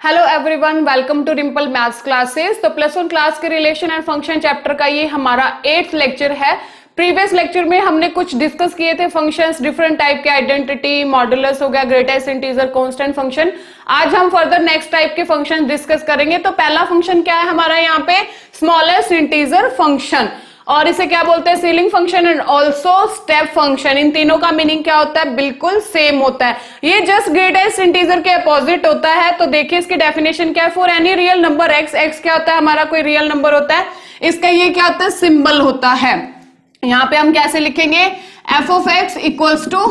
Hello everyone, welcome to Rimpal maths classes. तो plus one class के relation and function chapter का ये हमारा 8th लेक्चर है। प्रीवियस लेक्चर में हमने कुछ डिस्कस किए थे फंक्शंस, डिफरेंट टाइप के, आइडेंटिटी, मॉडुलस हो गया, ग्रेटेस्ट इंटीजर, कांस्टेंट फंक्शन। आज हम फर्दर नेक्स्ट टाइप के फंक्शन डिस्कस करेंगे। तो पहला फंक्शन क्या है हमारा यहाँ पे, स्मॉलेस्ट इंटीजर फंक्शन, और इसे क्या बोलते हैं, ceiling function and also step function. इन तीनों का मीनिंग क्या होता है, बिल्कुल सेम होता है। ये जस्ट ग्रेटेस्ट इंटीजर के अपोजिट होता है। तो देखिए इसकी डेफिनेशन क्या है, for any real number x, x क्या होता है हमारा, कोई रियल नंबर होता है, इसका ये क्या होता है, सिंबल होता है। यहाँ पे हम कैसे लिखेंगे, F of X equals to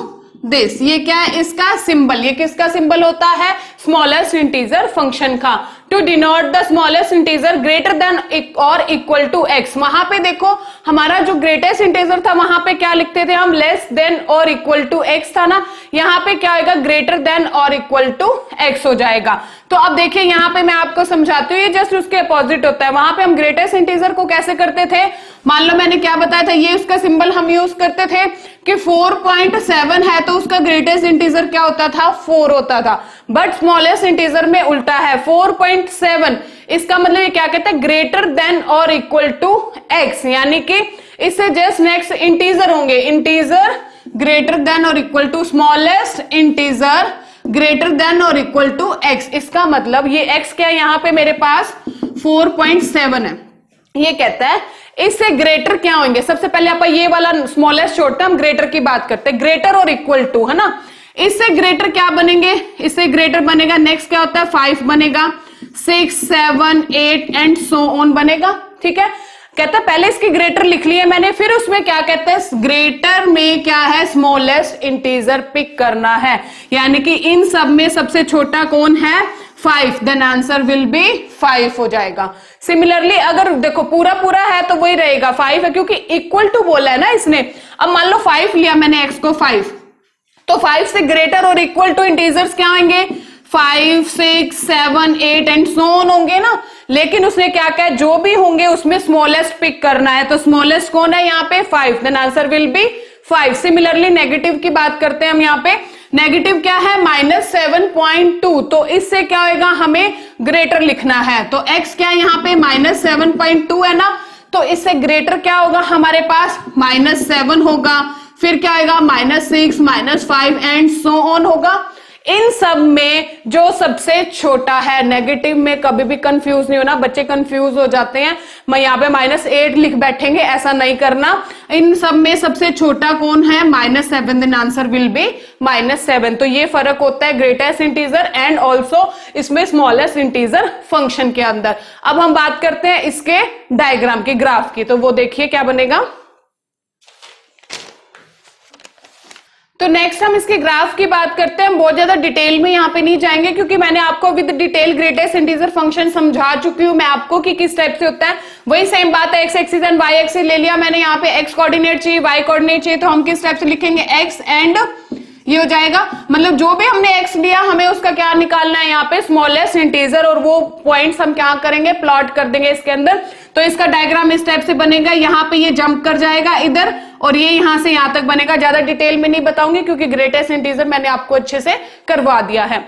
this, ये क्या है इसका सिंबल, ये किसका सिंबल होता है, स्मॉलेस्ट इंटीजर फंक्शन का। To denote the smallest integer greater than और इक्वल टू एक्स। वहां पे देखो हमारा जो ग्रेटेस्ट इंटीजर था वहां पे क्या लिखते थे हम, लेस देन और इक्वल टू एक्स था ना, यहाँ पे क्या होगा, ग्रेटर देन और इक्वल टू एक्स हो जाएगा। तो अब देखिए यहाँ पे मैं आपको समझाती हूँ, ये जस्ट उसके अपोजिट होता है। वहां पे हम ग्रेटेस्ट इंटीजर को कैसे करते थे, मान लो मैंने क्या बताया था, ये उसका सिंबल हम यूज करते थे कि 4.7 है तो उसका ग्रेटेस्ट इंटीजर क्या होता था, 4 होता था। बट स्मॉलेस्ट इंटीजर में उल्टा है, 4.7 इसका मतलब ये क्या कहते हैं, ग्रेटर देन और इक्वल टू एक्स, यानी कि इससे जस्ट नेक्स्ट इंटीजर होंगे, इंटीजर ग्रेटर देन और equal to, smallest integer greater than और इक्वल टू एक्स। इसका मतलब ये एक्स क्या है यहाँ पे मेरे पास 4.7 है, ये कहता है इससे ग्रेटर क्या होंगे। सबसे पहले आप ये वाला स्मॉलेस्ट छोड़ते हैं, हम ग्रेटर की बात करते हैं, ग्रेटर और इक्वल टू है ना। इससे ग्रेटर क्या बनेंगे, इससे ग्रेटर बनेगा, नेक्स्ट क्या होता है 5 बनेगा, 6, 7, 8 एंड सो ऑन बनेगा। ठीक है, कहता है पहले इसकी ग्रेटर लिख लिए मैंने, फिर उसमें क्या कहते हैं, ग्रेटर में क्या है, स्मॉलेस्ट इंटीजर पिक करना है, यानी कि इन सब में सबसे छोटा कौन है, 5, देन आंसर विल बी 5 हो जाएगा। सिमिलरली अगर देखो पूरा पूरा है तो वही रहेगा, 5 है क्योंकि इक्वल टू बोला है ना इसने। अब मान लो 5 लिया मैंने एक्स को 5, तो 5 से ग्रेटर और इक्वल टू इंटीजर्स क्या होंगे, 5, 6, 7, 8 एंड सो ऑन होंगे ना। लेकिन उसने क्या कहा, जो भी होंगे उसमें स्मॉलेस्ट पिक करना है, तो स्मॉलेस्ट कौन है यहाँ पे, 5, then answer will be 5। Similarly negative की बात करते हैं हम, यहाँ पे नेगेटिव क्या है, -7.2, तो इससे क्या होगा, हमें ग्रेटर लिखना है। तो x क्या है यहाँ पे, -7.2 है ना, तो इससे ग्रेटर क्या होगा हमारे पास, -7 होगा, फिर क्या होगा -6, -5 एंड सो ऑन होगा। इन सब में जो सबसे छोटा है, नेगेटिव में कभी भी कंफ्यूज नहीं होना, बच्चे कंफ्यूज हो जाते हैं, मैं यहाँ पे -8 लिख बैठेंगे, ऐसा नहीं करना। इन सब में सबसे छोटा कौन है, -7, देन आंसर विल बी -7। तो ये फर्क होता है ग्रेटेस्ट इंटीजर एंड ऑल्सो इसमें स्मॉलेस्ट इंटीजर फंक्शन के अंदर। अब हम बात करते हैं इसके डायग्राम की, ग्राफ की, तो वो देखिए क्या बनेगा। तो नेक्स्ट हम इसके ग्राफ की बात करते हैं। हम बहुत ज्यादा डिटेल में यहाँ पे नहीं जाएंगे क्योंकि मैंने आपको with detail greatest integer function समझा चुकी हूँ मैं आपको कि किस टाइप से होता है। वही सेम बात है, X axis and Y axis ले लिया मैंने, यहाँ पे एक्स कोऑर्डिनेट चाहिए, वाई कोऑर्डिनेट चाहिए, तो हम किस टाइप से लिखेंगे, एक्स एंड ये हो जाएगा, मतलब जो भी हमने एक्स लिया हमें उसका क्या निकालना है यहाँ पे, स्मॉलेस्ट इंटीजर, और वो पॉइंट्स हम क्या करेंगे, प्लॉट कर देंगे इसके अंदर। तो इसका डायग्राम इस टाइप से बनेगा, यहाँ पे ये जंप कर जाएगा इधर, और ये यहां से यहां तक बनेगा। ज्यादा डिटेल में नहीं बताऊंगी क्योंकि ग्रेटेस्ट इंटीजर मैंने आपको अच्छे से करवा दिया है।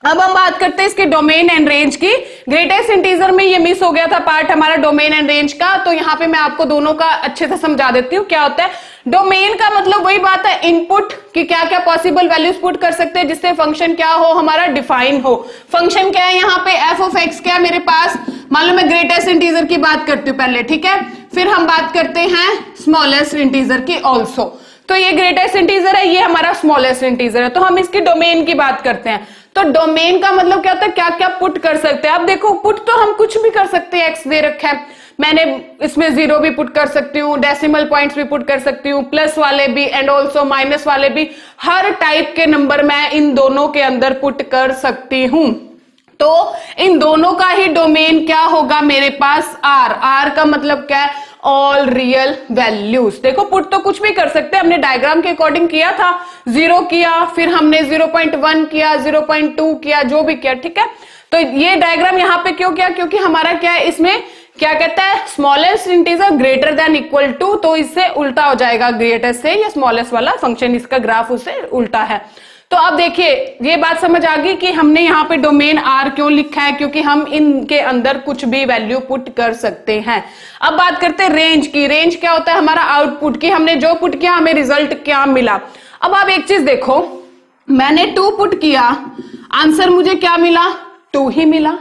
अब हम बात करते हैं इसके डोमेन एंड रेंज की। ग्रेटेस्ट इंटीजर में ये मिस हो गया था पार्ट हमारा डोमेन एंड रेंज का, तो यहाँ पे मैं आपको दोनों का अच्छे से समझा देती हूँ। क्या होता है डोमेन का मतलब, वही बात है इनपुट कि क्या क्या पॉसिबल वैल्यूज पुट कर सकते हैं जिससे फंक्शन क्या हो हमारा, डिफाइन हो। फंक्शन क्या है यहाँ पे, एफ ऑफ एक्स क्या है मेरे पास, मान लो मैं ग्रेटेस्ट इंटीजर की बात करती हूँ पहले, ठीक है, फिर हम बात करते हैं स्मॉलेस्ट इंटीजर की ऑल्सो। तो ये ग्रेटेस्ट इंटीजर है, ये हमारा स्मॉलेस्ट इंटीजर है, तो हम इसकी डोमेन की बात करते हैं। तो डोमेन का मतलब क्या होता है, क्या क्या पुट कर सकते हैं। अब देखो पुट तो हम कुछ भी कर सकते हैं, एक्स दे रखा है, मैंने इसमें 0 भी पुट कर सकती हूँ, डेसिमल पॉइंट्स भी पुट कर सकती हूँ, प्लस वाले भी एंड ऑल्सो माइनस वाले भी, हर टाइप के नंबर मैं इन दोनों के अंदर पुट कर सकती हूँ। तो इन दोनों का ही डोमेन क्या होगा मेरे पास, आर। आर का मतलब क्या है, ऑल रियल वैल्यूज। देखो पुट तो कुछ भी कर सकते हैं, हमने डायग्राम के अकॉर्डिंग किया था, 0 किया, फिर हमने 0.1 किया, 0.2 किया, जो भी किया, ठीक है। तो ये डायग्राम यहाँ पे क्यों किया, क्योंकि हमारा क्या है, इसमें क्या कहता है, smallest integer greater than equal to, तो इससे उल्टा हो जाएगा ग्रेटेस्ट से, या स्मॉलेस्ट वाला फंक्शन इसका ग्राफ उससे उल्टा है। तो अब देखिए ये बात समझ आ गई कि हमने यहाँ पे डोमेन आर क्यों लिखा है, क्योंकि हम इनके अंदर कुछ भी वैल्यू पुट कर सकते हैं। अब बात करते हैं रेंज की। रेंज क्या होता है? हमारा आउटपुट की, हमने जो पुट किया हमें रिजल्ट क्या मिला। अब आप एक चीज देखो, मैंने 2 पुट किया, आंसर मुझे क्या मिला? 2 ही मिला।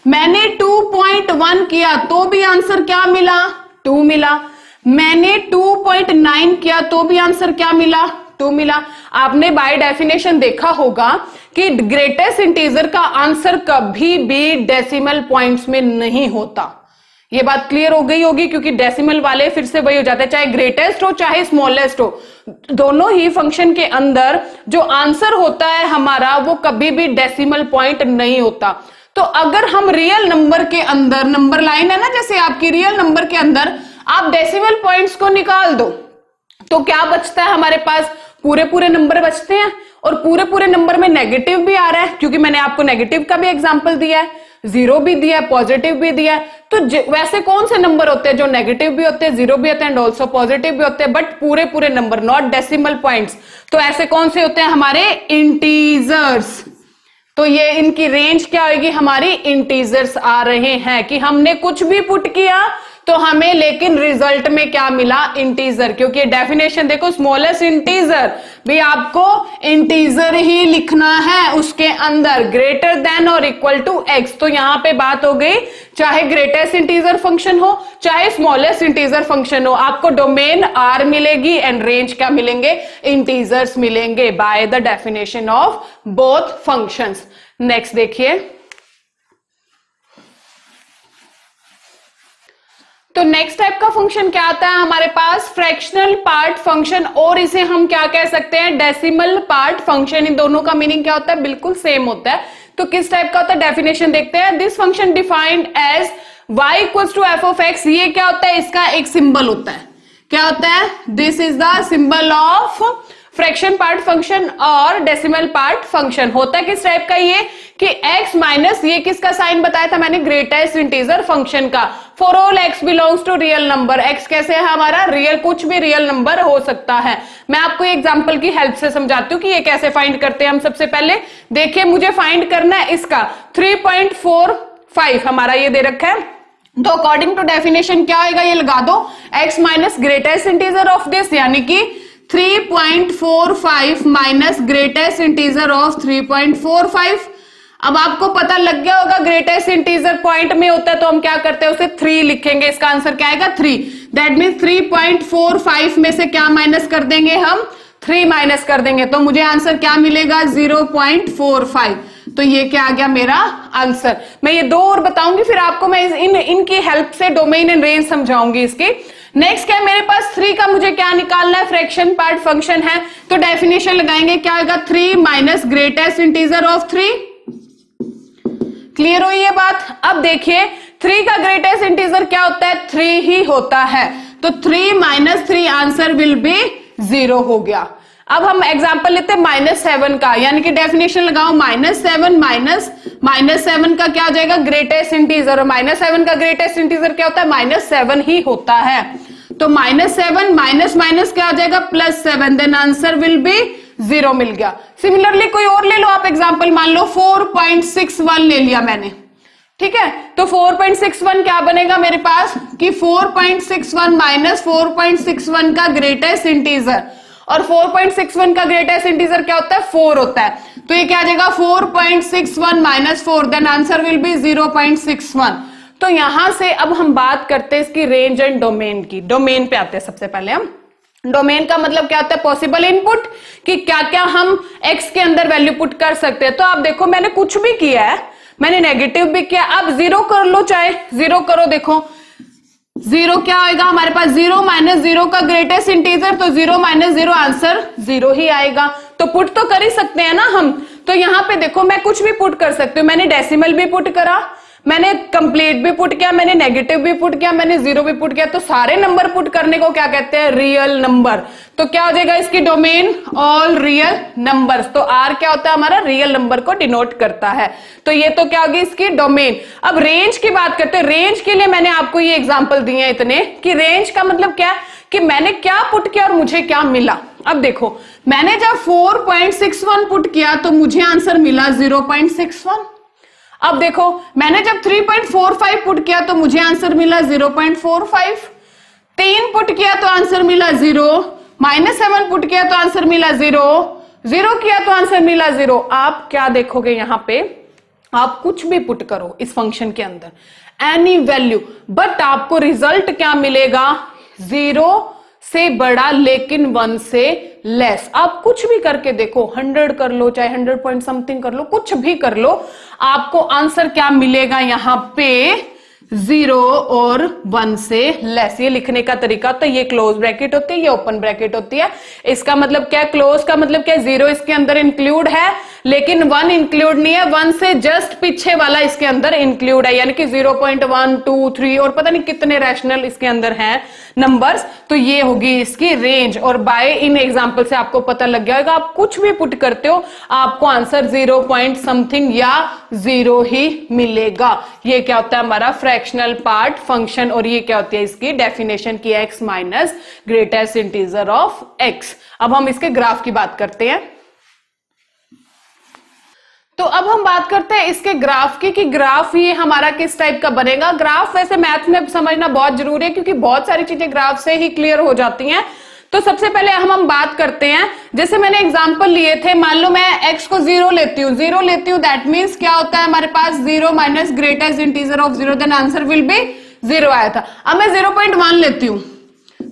मैंने 2.1 किया तो भी आंसर क्या मिला? 2 मिला। मैंने 2.9 किया तो भी आंसर क्या मिला? 2 मिला। आपने बाय डेफिनेशन देखा होगा कि ग्रेटेस्ट इंटीजर का आंसर कभी भी डेसिमल पॉइंट्स में नहीं होता। ये बात क्लियर हो गई होगी, क्योंकि डेसिमल वाले फिर से वही हो जाते हैं, चाहे ग्रेटेस्ट हो चाहे स्मॉलेस्ट हो, दोनों ही फंक्शन के अंदर जो आंसर होता है हमारा वो कभी भी डेसिमल पॉइंट नहीं होता। तो अगर हम रियल नंबर के अंदर, नंबर लाइन है ना जैसे आपकी, रियल नंबर के अंदर आप डेसिमल पॉइंट्स को निकाल दो तो क्या बचता है हमारे पास? पूरे पूरे नंबर बचते हैं। और पूरे पूरे नंबर में नेगेटिव भी आ रहा है, क्योंकि मैंने आपको नेगेटिव का भी एग्जांपल दिया है, 0 भी दिया है, पॉजिटिव भी दिया है। तो वैसे कौन से नंबर होते हैं जो नेगेटिव भी होते हैं, 0 भी होते हैं एंड ऑल्सो पॉजिटिव भी होते हैं, बट पूरे पूरे नंबर, नॉट डेसिमल पॉइंट्स। तो ऐसे कौन से होते हैं? हमारे इंटीजर्स। तो ये इनकी रेंज क्या होगी? हमारी इंटीजर्स आ रहे हैं कि हमने कुछ भी पुट किया तो हमें लेकिन रिजल्ट में क्या मिला? इंटीजर। क्योंकि डेफिनेशन देखो, स्मॉलेस्ट इंटीजर भी आपको इंटीजर ही लिखना है उसके अंदर, ग्रेटर देन और इक्वल टू x। तो यहां पे बात हो गई, चाहे ग्रेटेस्ट इंटीजर फंक्शन हो चाहे स्मॉलेस्ट इंटीजर फंक्शन हो, आपको डोमेन r मिलेगी एंड रेंज क्या मिलेंगे? इंटीजर्स मिलेंगे by the definition of both functions. Next देखिए, तो नेक्स्ट टाइप का फंक्शन क्या आता है हमारे पास? फ्रैक्शनल पार्ट फंक्शन, और इसे हम क्या कह सकते हैं? Decimal part function. इन दोनों का मीनिंग क्या होता है? बिल्कुल सेम होता है। तो किस टाइप का होता है? डेफिनेशन देखते हैं। This function defined as y equals to f of x। ये क्या होता है? इसका एक सिंबल होता है। क्या होता है? This is the symbol of fraction part function और डेसिमल पार्ट फंक्शन। होता है किस टाइप का? ये कि x माइनस, ये किसका साइन बताया था मैंने? ग्रेटेस्ट इंटीजर फंक्शन का। For all x belongs to real number. x कैसे है हमारा? रियल, कुछ भी रियल नंबर हो सकता है। मैं आपको एग्जांपल की हेल्प से समझाती हूँ कि ये कैसे फाइंड करते हैं हम। सबसे पहले देखिए, मुझे फाइंड करना है इसका 3.45 हमारा ये दे रखा है। तो अकॉर्डिंग टू डेफिनेशन क्या आएगा? ये लगा दो, x minus greatest integer of this, यानी कि 3.45 माइनस ग्रेटेस्ट इंटीजर ऑफ 3.45। अब आपको पता लग गया होगा ग्रेटेस्ट इंटीजर पॉइंट में होता है तो हम क्या करते हैं? उसे 3 लिखेंगे। इसका आंसर क्या आएगा? 3। दैट मीन्स 3.45 में से क्या माइनस कर देंगे हम? 3 माइनस कर देंगे। तो मुझे आंसर क्या मिलेगा? 0.45। तो ये क्या आ गया मेरा आंसर। मैं ये 2 और बताऊंगी, फिर आपको मैं इनकी हेल्प से डोमेन एंड रेंज समझाऊंगी इसकी। नेक्स्ट क्या है मेरे पास? 3 का मुझे क्या निकालना है? फ्रैक्शन पार्ट फंक्शन है, तो डेफिनेशन लगाएंगे। क्या होगा? 3 minus greatest integer of 3। Clear हुई ये बात? अब देखिए 3 का ग्रेटेस्ट इंटीजर क्या होता है? 3 ही होता है। तो 3 माइनस 3 आंसर विल बी 0 हो गया। अब हम एग्जांपल लेते हैं -7 का, यानी कि डेफिनेशन लगाओ -7 माइनस 7 का क्या हो जाएगा? Greatest integer. और -7 का ग्रेटेस्ट इंटीजर क्या होता है? -7 ही होता है। तो -7 माइनस माइनस क्या हो जाएगा? +7। देन आंसर विल बी 0 मिल गया। सिमिलरली कोई और ले लो आप एग्जांपल, मान लो 4.61 ले लिया मैंने, ठीक है। तो 4.61 क्या बनेगा मेरे पास कि 4.61 माइनस 4.61 का ग्रेटेस्ट इंटीजर, और 4.61 का ग्रेटेस्ट इंटीजर क्या होता है? 4 होता है। तो ये क्या आ जाएगा? 4.61 minus 4, then answer will be 0.61। तो यहां से अब हम बात करते हैं इसकी रेंज एंड डोमेन की। डोमेन पे आते हैं सबसे पहले हम। डोमेन का मतलब क्या होता है? पॉसिबल इनपुट, कि क्या क्या हम x के अंदर वैल्यू पुट कर सकते हैं। तो आप देखो मैंने कुछ भी किया है, मैंने नेगेटिव भी किया। अब 0 कर लो, चाहे 0 करो। देखो 0 क्या होगा हमारे पास? 0 माइनस 0 का ग्रेटेस्ट इंटीजर, तो 0 माइनस 0 आंसर 0 ही आएगा। तो पुट तो कर ही सकते हैं ना हम। तो यहां पे देखो मैं कुछ भी पुट कर सकती हूँ। मैंने डेसिमल भी पुट करा, मैंने कंप्लीट भी पुट किया, मैंने नेगेटिव भी पुट किया, मैंने 0 भी पुट किया। तो सारे नंबर पुट करने को क्या कहते हैं? Real number. तो क्या हो जाएगा इसकी डोमेन? All real numbers. तो R क्या होता है हमारा? रियल नंबर को डिनोट करता है। तो ये तो क्या होगी इसकी डोमेन। अब रेंज की बात करते हैं। रेंज के लिए मैंने आपको ये एग्जांपल दिए हैं इतने, कि रेंज का मतलब क्या है कि मैंने क्या पुट किया और मुझे क्या मिला। अब देखो मैंने जब 4.61 पुट किया तो मुझे आंसर मिला 0.61। अब देखो मैंने जब 3.45 पुट किया तो मुझे आंसर मिला 0.45। 3 पुट किया तो आंसर मिला 0, -7 पुट किया तो आंसर मिला 0, 0 किया तो आंसर मिला 0। आप क्या देखोगे यहां पे, आप कुछ भी पुट करो इस फंक्शन के अंदर, एनी वैल्यू, बट आपको रिजल्ट क्या मिलेगा, 0 से बड़ा लेकिन 1 से लेस। आप कुछ भी करके देखो, 100 कर लो, चाहे 100 पॉइंट समथिंग कर लो, कुछ भी कर लो, आपको आंसर क्या मिलेगा यहां पे, 0 और 1 से लेस। ये लिखने का तरीका, तो ये क्लोज ब्रैकेट होती है, ये ओपन ब्रैकेट होती है। इसका मतलब क्या, क्लोज का मतलब क्या, 0 इसके अंदर इंक्लूड है लेकिन 1 इंक्लूड नहीं है, 1 से जस्ट पीछे वाला इसके अंदर इंक्लूड है, यानी कि 0.1, 2, 3 और पता नहीं कितने रैशनल इसके अंदर हैं नंबर्स। तो ये होगी इसकी रेंज, और बाय इन एग्जांपल से आपको पता लग गया होगा, आप कुछ भी पुट करते हो आपको आंसर 0 पॉइंट समथिंग या 0 ही मिलेगा। ये क्या होता है हमारा फ्रैक्शनल पार्ट फंक्शन, और ये क्या होती है इसकी डेफिनेशन की, x minus greatest integer of x। अब हम इसके ग्राफ की बात करते हैं। तो अब हम बात करते हैं इसके ग्राफ की, कि ग्राफ ये हमारा किस टाइप का बनेगा। ग्राफ वैसे मैथ में समझना बहुत जरूरी है क्योंकि बहुत सारी चीजें ग्राफ से ही क्लियर हो जाती हैं। तो सबसे पहले हम बात करते हैं, जैसे मैंने एग्जांपल लिए थे, मान लो मैं x को 0 लेती हूँ, 0 लेती हूँ, दैट मीन्स क्या होता है हमारे पास 0 minus greatest integer of 0, then answer will be 0 आया था। अब मैं 0.1 लेती हूँ,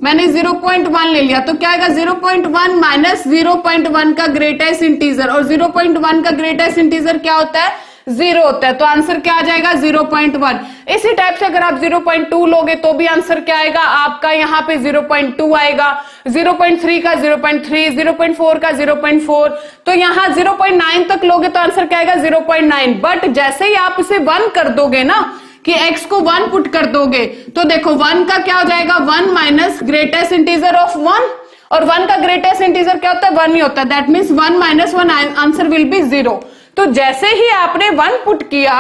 मैंने 0.1 ले लिया तो क्या आएगा, 0.1 माइनस 0.1 का ग्रेटेस्ट इंटीजर, और 0.1 का ग्रेटेस्ट इंटीजर क्या होता है, 0 होता है, तो आंसर क्या आ जाएगा 0.1। इसी टाइप से अगर आप 0.2 लोगे तो भी आंसर क्या आएगा आपका, यहाँ पे 0.2 आएगा, 0.3 का 0.3, 0.4 का 0.4, तो यहाँ 0.9 तक लोगे तो आंसर क्या आएगा 0.9। बट जैसे ही आप इसे 1 कर दोगे ना, कि x को 1 पुट कर दोगे तो देखो 1 का क्या हो जाएगा, 1 माइनस ग्रेटेस्ट इंटीजर ऑफ 1, और 1 का ग्रेटेस्ट इंटीजर क्या होता है, 1 ही होता है, that means 1 minus 1, answer will be 0। तो जैसे ही आपने 1 पुट किया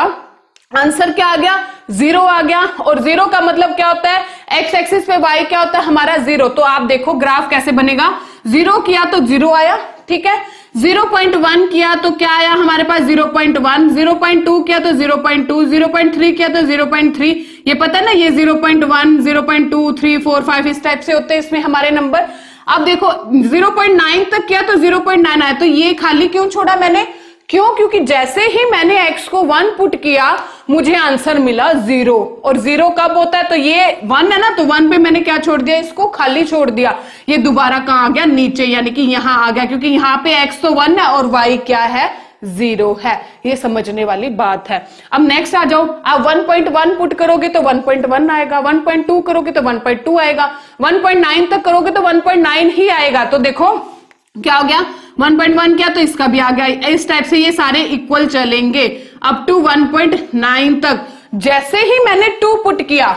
आंसर क्या आ गया, 0 आ गया, और 0 का मतलब क्या होता है, x एक्सिस पे y क्या होता है हमारा 0। तो आप देखो ग्राफ कैसे बनेगा, 0 किया तो 0 आया, ठीक है, 0.1 किया तो क्या आया हमारे पास 0.1, 0.2 किया तो 0.2, 0.3 किया तो 0.3, ये पता है ना, ये 0.1, 0.2, 3, 4, 5 इस टाइप से होते हैं इसमें हमारे नंबर। अब देखो 0.9 तक किया तो 0.9 आया, तो ये खाली क्यों छोड़ा मैंने, क्यों, क्योंकि जैसे ही मैंने x को 1 पुट किया मुझे आंसर मिला 0, और 0 कब होता है, तो ये 1 है ना, तो 1 पे मैंने क्या छोड़ दिया, इसको खाली छोड़ दिया, ये दोबारा कहां आ गया, नीचे, यानी कि यहां आ गया, क्योंकि यहाँ पे x तो 1 है और y क्या है 0 है। ये समझने वाली बात है। अब नेक्स्ट आ जाओ, आप 1.1 पुट करोगे तो 1.1 आएगा, 1.2 करोगे तो 1.2 आएगा, 1.9 तक करोगे तो 1.9 ही आएगा। तो देखो क्या हो गया, 1.1 किया तो इसका भी आ गया, इस टाइप से ये सारे इक्वल चलेंगे अप टू 1.9 तक। जैसे ही मैंने 2 पुट किया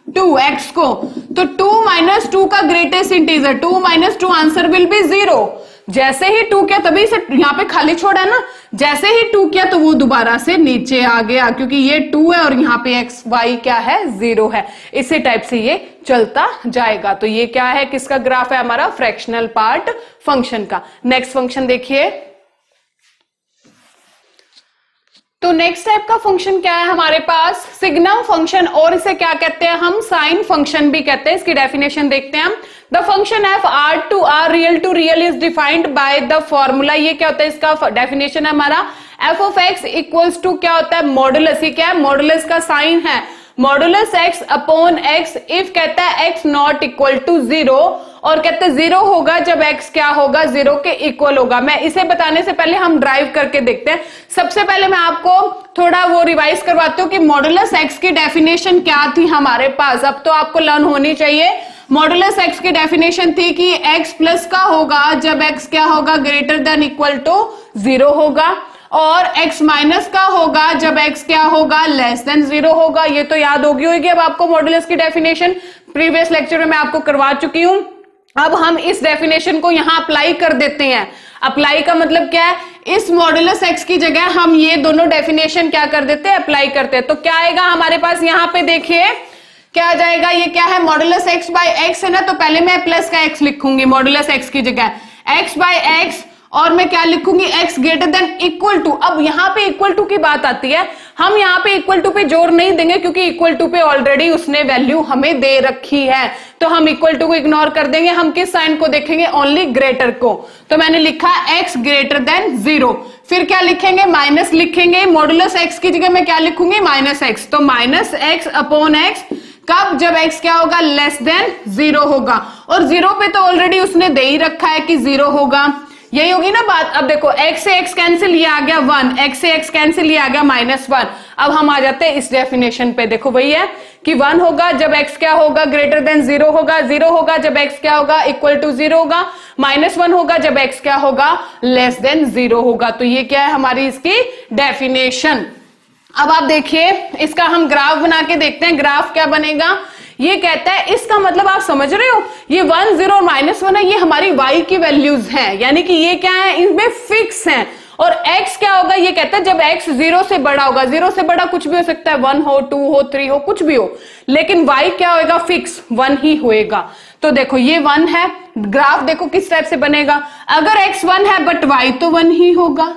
2x को, तो 2 माइनस 2 का greatest integer, 2 minus 2 answer will be 0। जैसे ही 2 किया, तभी से यहाँ पे खाली छोड़ा है ना, जैसे ही 2 किया तो वो दोबारा से नीचे आ गया, क्योंकि ये 2 है और यहाँ पे x y क्या है 0 है। इसी टाइप से ये चलता जाएगा। तो ये क्या है, किसका ग्राफ है हमारा, फ्रैक्शनल पार्ट फंक्शन का। नेक्स्ट फंक्शन देखिए, तो नेक्स्ट टाइप का फंक्शन क्या है हमारे पास, सिग्नम फंक्शन, और इसे क्या कहते हैं हम, साइन फंक्शन भी कहते हैं। इसकी डेफिनेशन देखते हैं हम। The function F R to R real to real is defined by the formula, ये क्या होता है, इसका डेफिनेशन है हमारा F of X equals to क्या होता है, मॉडुलस। ये क्या है, मॉडुलस का साइन है, modulus x upon x if कहता है एक्स नॉट इक्वल टू 0, और कहते हैं 0 होगा जब x क्या होगा 0 के इक्वल होगा। मैं इसे बताने से पहले हम ड्राइव करके देखते हैं। सबसे पहले मैं आपको थोड़ा वो रिवाइज करवाती हूँ कि मॉडुलस x की डेफिनेशन क्या थी हमारे पास, अब तो आपको लर्न होनी चाहिए। मॉडुलस x की डेफिनेशन थी कि x प्लस का होगा जब x क्या होगा ग्रेटर देन इक्वल टू 0 होगा, और x माइनस का होगा जब x क्या होगा लेस देन 0 होगा। ये तो याद होगी अब आपको मॉडुलस की डेफिनेशन, प्रीवियस लेक्चर में मैं आपको करवा चुकी हूं। अब हम इस डेफिनेशन को यहां अप्लाई कर देते हैं। अप्लाई का मतलब क्या है, इस मॉडुलस x की जगह हम ये दोनों डेफिनेशन क्या कर देते हैं, अप्लाई करते हैं। तो क्या आएगा हमारे पास, यहां पे देखिए क्या आ जाएगा, ये क्या है मॉडुलस x बाय x है ना, तो पहले मैं प्लस का x लिखूंगी मॉडुलस x की जगह, x बाय एक्स, और मैं क्या लिखूंगी x greater than equal to. अब यहाँ पे इक्वल टू की बात आती है, हम यहाँ पे इक्वल टू पे जोर नहीं देंगे क्योंकि इक्वल टू पे ऑलरेडी उसने वैल्यू हमें दे रखी है, तो हम इक्वल टू को इग्नोर कर देंगे। हम किस साइन को देखेंगे? ओनली ग्रेटर को। तो मैंने लिखा x ग्रेटर देन 0, फिर क्या लिखेंगे? माइनस लिखेंगे, मॉडुलस x की जगह मैं क्या लिखूंगी? Minus x. तो माइनस एक्स अपॉन एक्स, कब? जब x क्या होगा? लेस देन 0 होगा, और 0 पे तो ऑलरेडी उसने दे ही रखा है कि 0 होगा, यही होगी ना बात। अब देखो x से x कैंसिल, ये आ गया 1, x से x कैंसिल, ये आ गया -1। अब हम आ जाते हैं इस डेफिनेशन पे, देखो वही है कि 1 होगा जब x क्या होगा? ग्रेटर देन 0 होगा, 0 होगा जब x क्या होगा? इक्वल टू 0 होगा, -1 होगा जब x क्या होगा? लेस देन 0 होगा। तो ये क्या है हमारी इसकी डेफिनेशन। अब आप देखिए इसका हम ग्राफ बना के देखते हैं, ग्राफ क्या बनेगा? ये कहता है, इसका मतलब आप समझ रहे हो, ये 1, 0 और -1 है, ये हमारी y की वैल्यूज हैं, यानी कि ये क्या है? इनमें फिक्स हैं। और x क्या होगा? ये कहता है जब x 0 से बड़ा होगा, 0 से बड़ा कुछ भी हो सकता है, 1 हो, 2 हो, 3 हो, कुछ भी हो, लेकिन y क्या होएगा? फिक्स 1 ही होएगा। तो देखो ये 1 है, ग्राफ देखो किस टाइप से बनेगा। अगर x 1 है बट y तो 1 ही होगा,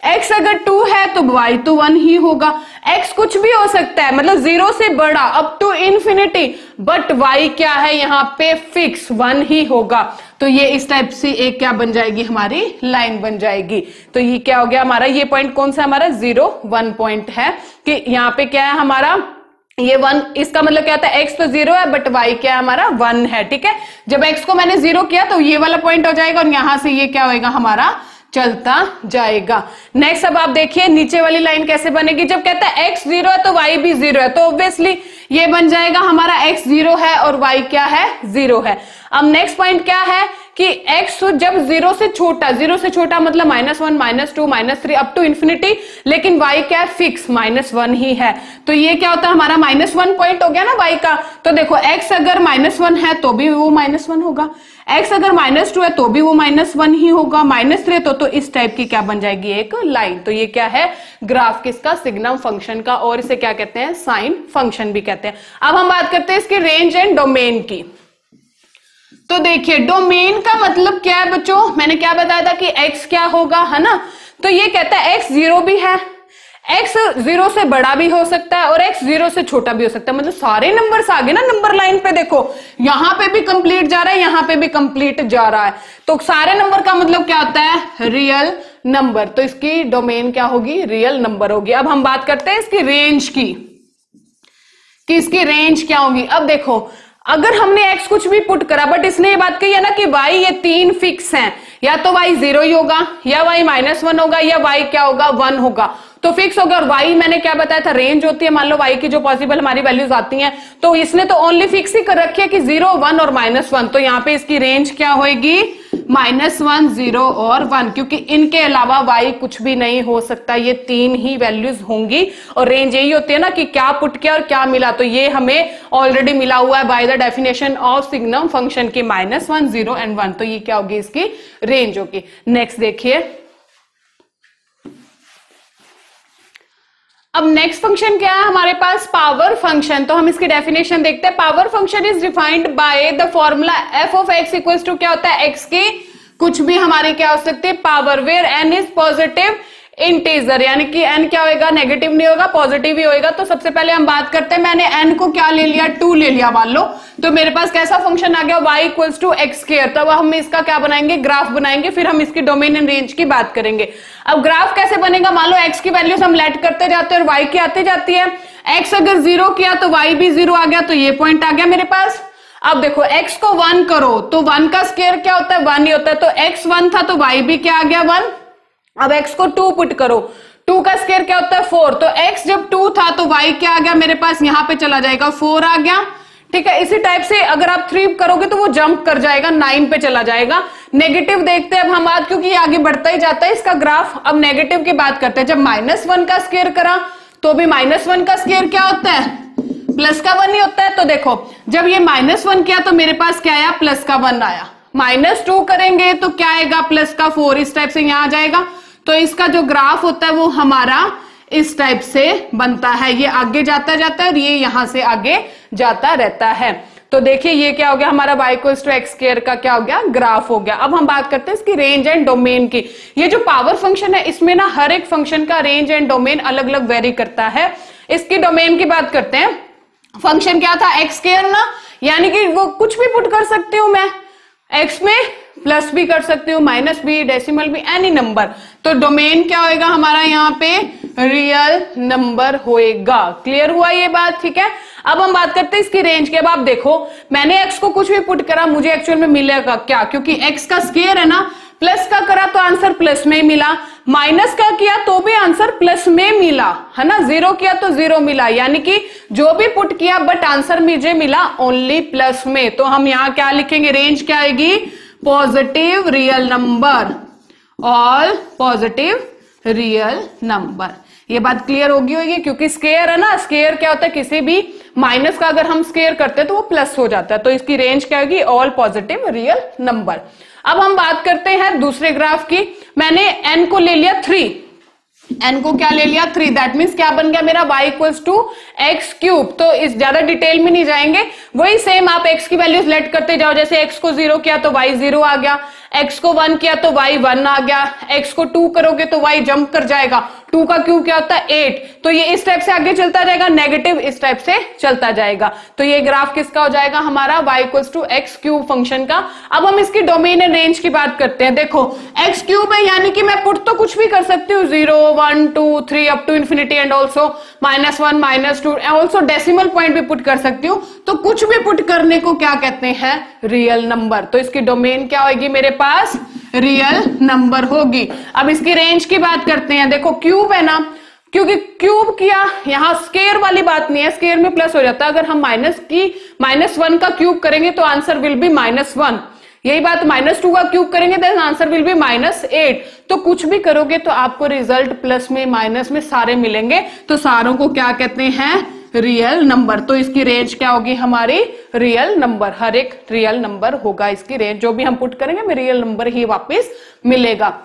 x अगर 2 है तो y तो 1 ही होगा। x कुछ भी हो सकता है, मतलब 0 से बड़ा up to infinity, but y क्या है? यहाँ पे फिक्स 1 ही होगा। तो ये इस टाइप से एक क्या बन जाएगी? हमारी लाइन बन जाएगी। तो ये क्या हो गया हमारा? ये पॉइंट कौन सा हमारा? 0, 1 पॉइंट है कि यहाँ पे क्या है हमारा? ये 1, इसका मतलब क्या होता है? x तो 0 है बट y क्या है हमारा? 1 है, ठीक है। जब x को मैंने 0 किया तो ये वाला पॉइंट हो जाएगा, और यहां से ये क्या होएगा हमारा? चलता जाएगा। नेक्स्ट अब आप देखिए नीचे वाली लाइन कैसे बनेगी। जब कहता है x 0 है तो y भी 0 है, तो ऑब्वियसली ये बन जाएगा हमारा x 0 है और y क्या है? 0 है। अब नेक्स्ट पॉइंट क्या है कि x जब 0 से छोटा, 0 से छोटा मतलब -1, -2, -3 अप टू इंफिनिटी, लेकिन y क्या है? फिक्स -1 ही है। तो ये क्या होता है हमारा? -1 पॉइंट हो गया ना y का। तो देखो x अगर -1 है तो भी वो -1 होगा, x अगर -2 है तो भी वो -1 ही होगा, -3 तो इस टाइप की क्या बन जाएगी? एक लाइन। तो ये क्या है? ग्राफ किसका? सिग्नम फंक्शन का, और इसे क्या कहते हैं? साइन फंक्शन भी कहते हैं। अब हम बात करते हैं इसकी रेंज एंड डोमेन की। तो देखिए डोमेन का मतलब क्या है बच्चों? मैंने क्या बताया था कि x क्या होगा, है ना। तो ये कहता है x 0 भी है, x 0 से बड़ा भी हो सकता है और x 0 से छोटा भी हो सकता है। मतलब सारे नंबर्स आ गए ना नंबर लाइन पे। देखो यहां पे भी कंप्लीट जा रहा है, यहां पे भी कंप्लीट जा रहा है, तो सारे नंबर का मतलब क्या होता है? Real number. तो इसकी डोमेन क्या होगी? रियल नंबर होगी। अब हम बात करते हैं इसकी रेंज की, कि इसकी रेंज क्या होगी। अब देखो अगर हमने x कुछ भी पुट करा, बट इसने ये बात कही है ना कि y ये 3 फिक्स हैं, या तो y 0 ही होगा, या y -1 होगा, या y क्या होगा? 1 होगा। तो फिक्स हो गया। और y मैंने क्या बताया था? रेंज होती है। मान लो y की जो पॉसिबल हमारी वैल्यूज आती हैं, तो इसने तो ओनली फिक्स ही कर रखी है कि 0, 1 और -1। तो यहाँ पे इसकी रेंज क्या होगी? -1, 0 और 1, क्योंकि इनके अलावा y कुछ भी नहीं हो सकता, ये 3 ही वैल्यूज होंगी। और रेंज यही होती है ना कि क्या पुट किया और क्या मिला। तो ये हमें ऑलरेडी मिला हुआ है by the definition of signum function की -1, 0 एंड 1। तो ये क्या होगी? इसकी रेंज होगी। नेक्स्ट देखिए, अब नेक्स्ट फंक्शन क्या है हमारे पास? Power function. तो हम इसकी डेफिनेशन देखते हैं। Power function is defined by the formula f of x equals to क्या होता है? x की कुछ भी हमारी क्या हो सकती है? Power, where n is positive integer, यानी कि n क्या होगा? नेगेटिव नहीं होगा, पॉजिटिव ही होगा। तो सबसे पहले हम बात करते हैं, मैंने n को क्या ले लिया? 2 ले लिया मान लो, तो मेरे पास कैसा फंक्शन आ गया? y equals to X square. तब हम इसका क्या बनाएंगे? ग्राफ बनाएंगे, फिर हम इसकी डोमेन एंड रेंज की बात करेंगे। अब ग्राफ कैसे बनेगा? मान लो x की वैल्यूज हम लेट करते जाते हैं और y की आती जाती है। x अगर 0 किया तो y भी 0 आ गया, तो ये पॉइंट आ गया मेरे पास। अब देखो x को 1 करो तो 1 का स्क्वायर क्या होता है? 1 ही होता है। तो x 1 था तो y भी क्या आ गया? 1। अब x को 2 पुट करो, 2 का स्क्वायर क्या होता है? 4। तो x जब 2 था तो y क्या आ गया मेरे पास? यहां पे चला जाएगा, 4 आ गया, ठीक है। इसी टाइप से अगर आप 3 करोगे तो वो जंप कर जाएगा, 9 पे चला जाएगा। नेगेटिव देखते हैं अब हम बात, क्योंकि आगे बढ़ता ही जाता है इसका ग्राफ। अब नेगेटिव की बात करते हैं। जब -1 का स्क्वायर करा तो भी -1 का स्क्वायर क्या होता है? प्लस का 1 ही होता है। तो देखो जब ये -1 किया तो मेरे पास क्या आया? प्लस का 1 आया। -2 करेंगे तो क्या आएगा? प्लस का 4। इस टाइप से यहां आ जाएगा। तो इसका जो ग्राफ होता है वो हमारा इस टाइप से बनता है। ये आगे जाता जाता है और ये यहां से आगे जाता रहता है। तो देखिए ये क्या हो गया हमारा y equals to X square का क्या हो गया, ग्राफ हो गया। अब हम बात करते हैं इसकी रेंज एंड डोमेन की। ये जो पावर फंक्शन है इसमें ना हर एक फंक्शन का रेंज एंड डोमेन अलग अलग वेरी करता है। इसकी डोमेन की बात करते हैं। फंक्शन क्या था, एक्स स्क्वायर ना, यानी कि वो कुछ भी पुट कर सकती हूं मैं, एक्स में प्लस भी कर सकती हूँ, माइनस भी, डेसिमल भी, एनी नंबर। तो डोमेन क्या होएगा हमारा यहाँ पे, रियल नंबर होएगा। क्लियर हुआ ये बात, ठीक है। अब हम बात करते हैं इसकी रेंज की। अब आप देखो मैंने एक्स को कुछ भी पुट करा, मुझे एक्चुअल में मिलेगा क्या, क्योंकि एक्स का स्क्वायर है ना, प्लस का करा तो आंसर प्लस में मिला, माइनस का किया तो भी आंसर प्लस में मिला, है ना, जीरो किया तो जीरो मिला, यानी कि जो भी पुट किया बट आंसर मुझे मिला ओनली प्लस में। तो हम यहां क्या लिखेंगे, रेंज क्या आएगी, positive real number, all positive real number. ये बात क्लियर होगी, क्योंकि स्क्वायर है ना, स्क्वायर क्या होता है, किसी भी माइनस का अगर हम स्क्वायर करते हैं तो वो प्लस हो जाता है। तो इसकी रेंज क्या होगी, ऑल पॉजिटिव रियल नंबर। अब हम बात करते हैं दूसरे ग्राफ की। मैंने n को ले लिया 3, n को क्या ले लिया 3, दैट मीन्स क्या बन गया मेरा y equals to X cube. तो इस ज्यादा डिटेल में नहीं जाएंगे, वही सेम आप x की वैल्यूज लेट करते जाओ। जैसे x को 0 किया तो y 0 आ गया, x को 1 किया तो y 1 आ गया, x को 2 करोगे तो y जंप कर जाएगा। 2 का क्यूब क्या होता है 8, तो ये इस टाइप से आगे चलता जाएगा, नेगेटिव इस टाइप से चलता जाएगा। तो ये ग्राफ किसका हो जाएगा हमारा, y equals to X cube function का। अब हम इसकी डोमेन एंड रेंज की बात करते हैं। देखो एक्स क्यूब है, यानी कि मैं पुट तो कुछ भी कर सकती हूँ, 0 1 2 3 up to infinity and also -1 -2, also decimal point भी पुट कर सकती हूँ। तो कुछ भी पुट करने को क्या कहते हैं, रियल नंबर। तो इसकी डोमेन क्या होगी मेरे पास, रियल नंबर होगी। अब इसकी रेंज की बात करते हैं। देखो क्यूब है ना, क्योंकि क्यूब किया, यहां स्क्वायर वाली बात नहीं है, स्क्वायर में प्लस हो जाता है। अगर हम -1 का क्यूब करेंगे तो आंसर विल बी -1। यही बात -2 का क्यूब करेंगे तो आंसर विल बी -8। तो कुछ भी करोगे तो आपको रिजल्ट प्लस में माइनस में सारे मिलेंगे। तो सारों को क्या कहते हैं, रियल नंबर। तो इसकी रेंज क्या होगी हमारी, रियल नंबर। हर एक रियल नंबर होगा इसकी रेंज, जो भी हम पुट करेंगे हमें रियल नंबर ही वापस मिलेगा।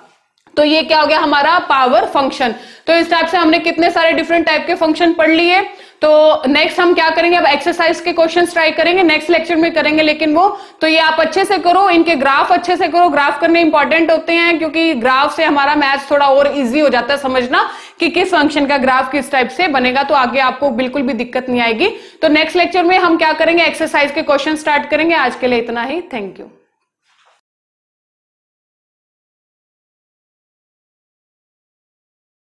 तो ये क्या हो गया हमारा पावर फंक्शन। तो इस टाइप से हमने कितने सारे डिफरेंट टाइप के फंक्शन पढ़ लिए। तो नेक्स्ट हम क्या करेंगे, अब एक्सरसाइज के क्वेश्चंस ट्राई करेंगे, नेक्स्ट लेक्चर में करेंगे। लेकिन वो तो ये आप अच्छे से करो, इनके ग्राफ अच्छे से करो। ग्राफ करने इंपॉर्टेंट होते हैं, क्योंकि ग्राफ से हमारा मैथ्स थोड़ा और इजी हो जाता है समझना कि किस फंक्शन का ग्राफ किस टाइप से बनेगा। तो आगे आपको बिल्कुल भी दिक्कत नहीं आएगी। तो नेक्स्ट लेक्चर में हम क्या करेंगे, एक्सरसाइज के क्वेश्चन स्टार्ट करेंगे। आज के लिए इतना ही, थैंक यू।